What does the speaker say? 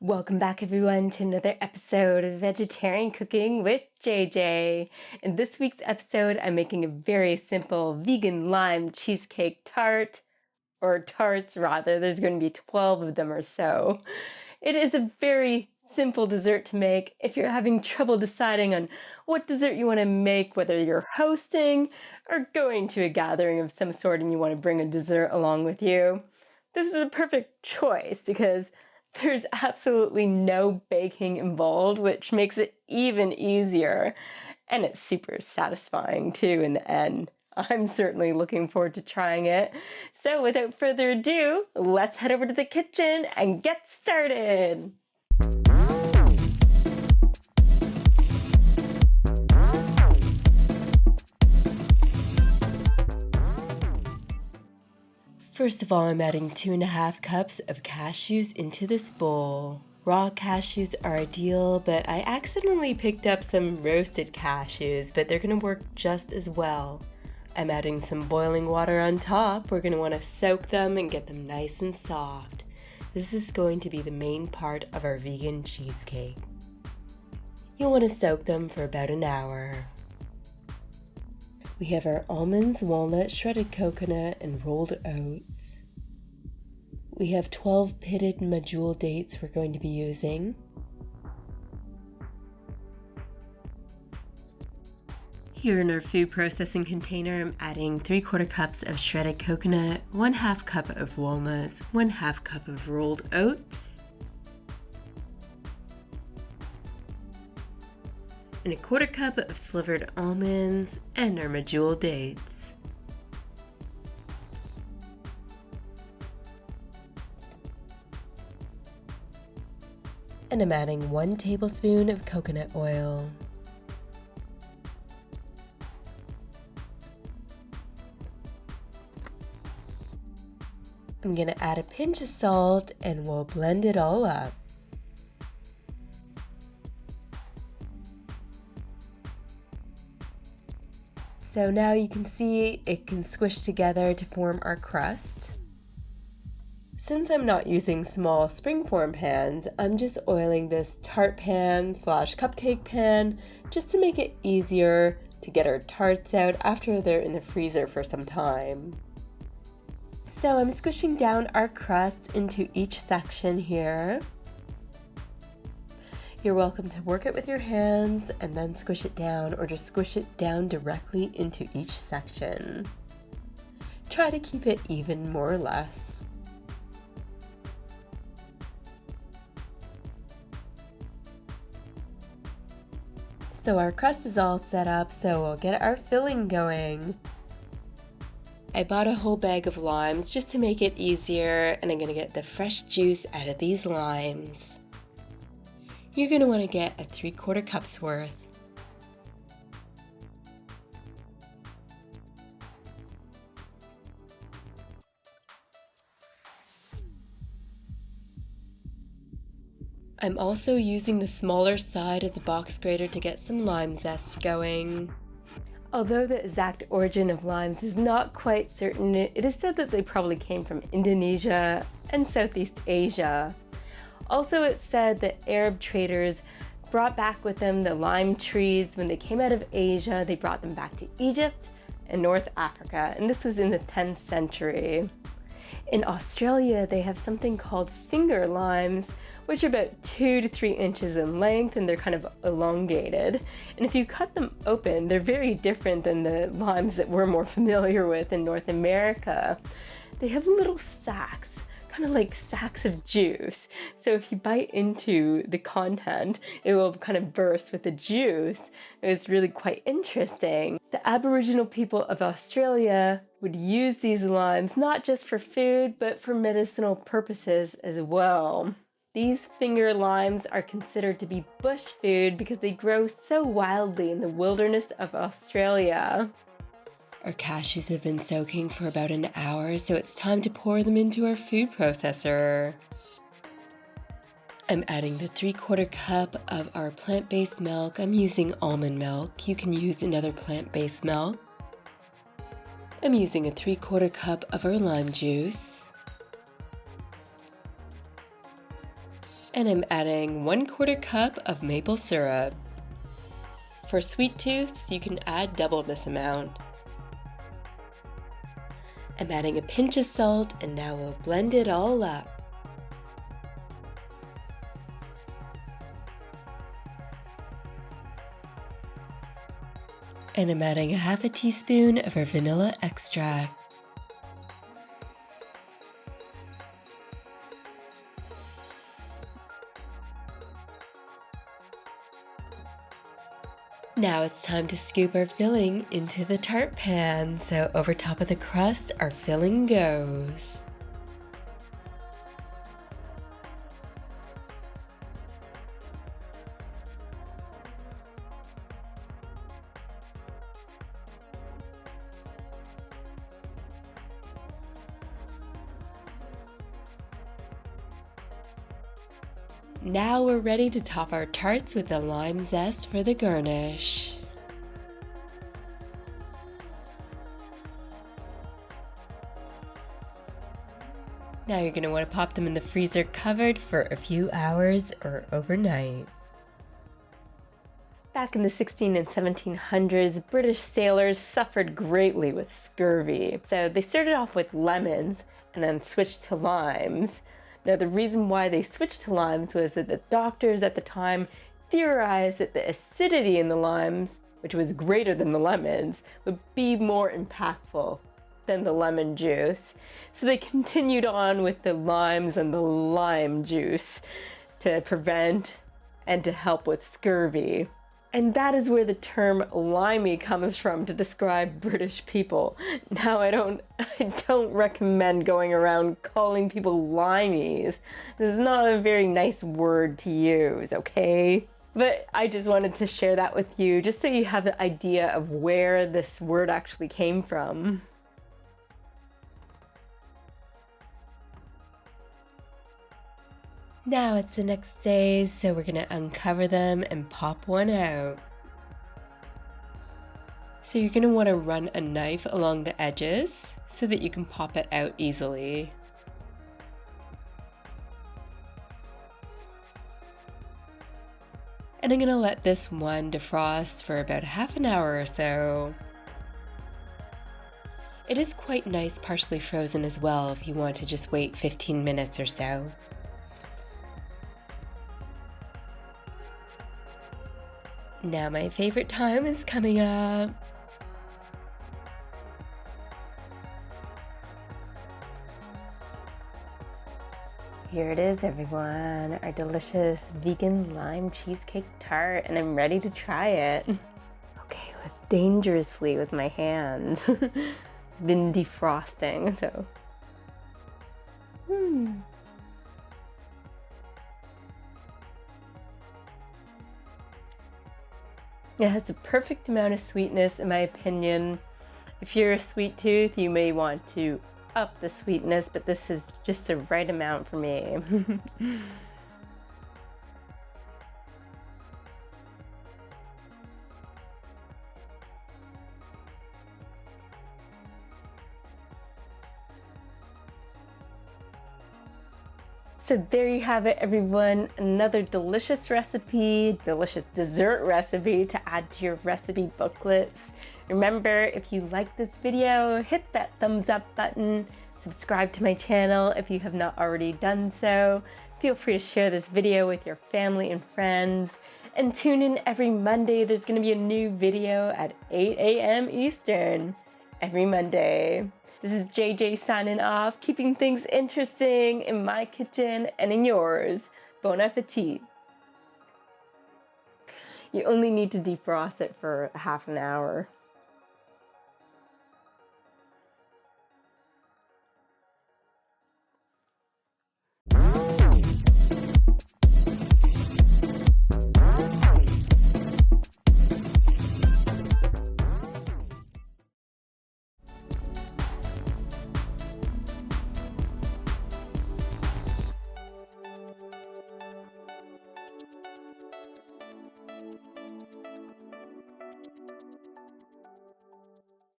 Welcome back everyone to another episode of Vegetarian Cooking with JJ. In this week's episode, I'm making a very simple vegan lime cheesecake tart, or tarts rather. There's going to be 12 of them or so. It is a very simple dessert to make if you're having trouble deciding on what dessert you want to make, whether you're hosting or going to a gathering of some sort and you want to bring a dessert along with you. This is a perfect choice because there's absolutely no baking involved, which makes it even easier. And it's super satisfying too in the end. I'm certainly looking forward to trying it. So without further ado, let's head over to the kitchen and get started. First of all, I'm adding 2.5 cups of cashews into this bowl. Raw cashews are ideal, but I accidentally picked up some roasted cashews, but they're going to work just as well. I'm adding some boiling water on top. We're going to want to soak them and get them nice and soft. This is going to be the main part of our vegan cheesecake. You'll want to soak them for about an hour. We have our almonds, walnuts, shredded coconut, and rolled oats. We have 12 pitted Medjool dates we're going to be using. Here in our food processing container, I'm adding 3/4 cups of shredded coconut, 1/2 cup of walnuts, 1/2 cup of rolled oats, and 1/4 cup of slivered almonds, and our Medjool dates. And I'm adding 1 tablespoon of coconut oil. I'm going to add a pinch of salt and we'll blend it all up. So now you can see it can squish together to form our crust. Since I'm not using small springform pans, I'm just oiling this tart pan / cupcake pan just to make it easier to get our tarts out after they're in the freezer for some time. So I'm squishing down our crust into each section here. You're welcome to work it with your hands and then squish it down, or just squish it down directly into each section. Try to keep it even, more or less. So our crust is all set up, so we'll get our filling going. I bought a whole bag of limes just to make it easier, and I'm going to get the fresh juice out of these limes. You're going to want to get a 3/4 cup's worth. I'm also using the smaller side of the box grater to get some lime zest going. Although the exact origin of limes is not quite certain, it is said that they probably came from Indonesia and Southeast Asia. Also, it's said that Arab traders brought back with them the lime trees when they came out of Asia. They brought them back to Egypt and North Africa, and this was in the 10th century. In Australia, they have something called finger limes, which are about 2 to 3 inches in length, and they're kind of elongated. And if you cut them open, they're very different than the limes that we're more familiar with in North America. They have little sacs, kind of like sacks of juice. So if you bite into the content, it will kind of burst with the juice. It's really quite interesting. The Aboriginal people of Australia would use these limes not just for food, but for medicinal purposes as well. These finger limes are considered to be bush food because they grow so wildly in the wilderness of Australia. Our cashews have been soaking for about an hour, so it's time to pour them into our food processor. I'm adding the 3/4 cup of our plant-based milk. I'm using almond milk. You can use another plant-based milk. I'm using a 3/4 cup of our lime juice. And I'm adding 1/4 cup of maple syrup. For sweet tooths, you can add double this amount. I'm adding a pinch of salt, and now we'll blend it all up. And I'm adding 1/2 teaspoon of our vanilla extract. Now it's time to scoop our filling into the tart pan, so over top of the crust our filling goes. Now we're ready to top our tarts with the lime zest for the garnish. Now you're going to want to pop them in the freezer covered for a few hours or overnight. Back in the 1600s and 1700s, British sailors suffered greatly with scurvy. So they started off with lemons and then switched to limes. Now, the reason why they switched to limes was that the doctors at the time theorized that the acidity in the limes, which was greater than the lemons, would be more impactful than the lemon juice. So they continued on with the limes and the lime juice to prevent and to help with scurvy. And that is where the term limey comes from to describe British people. Now, I don't recommend going around calling people limeys. This is not a very nice word to use, okay? But I just wanted to share that with you, just so you have the idea of where this word actually came from. Now it's the next day, so we're gonna uncover them and pop one out. So you're gonna wanna run a knife along the edges so that you can pop it out easily. And I'm gonna let this one defrost for about half an hour or so. It is quite nice partially frozen as well if you want to just wait 15 minutes or so. Now my favorite time is coming up. Here it is, everyone, our delicious vegan lime cheesecake tart, and I'm ready to try it. Okay, dangerously with my hands. It's been defrosting, so. It has the perfect amount of sweetness, in my opinion. If you're a sweet tooth, you may want to up the sweetness, but this is just the right amount for me. So there you have it, everyone. Another delicious recipe, delicious dessert recipe to add to your recipe booklets. Remember, if you like this video, hit that thumbs up button. Subscribe to my channel if you have not already done so. Feel free to share this video with your family and friends. And tune in every Monday. There's going to be a new video at 8 a.m. Eastern every Monday. This is JJ signing off, keeping things interesting in my kitchen and in yours. Bon appetit. You only need to defrost it for half an hour.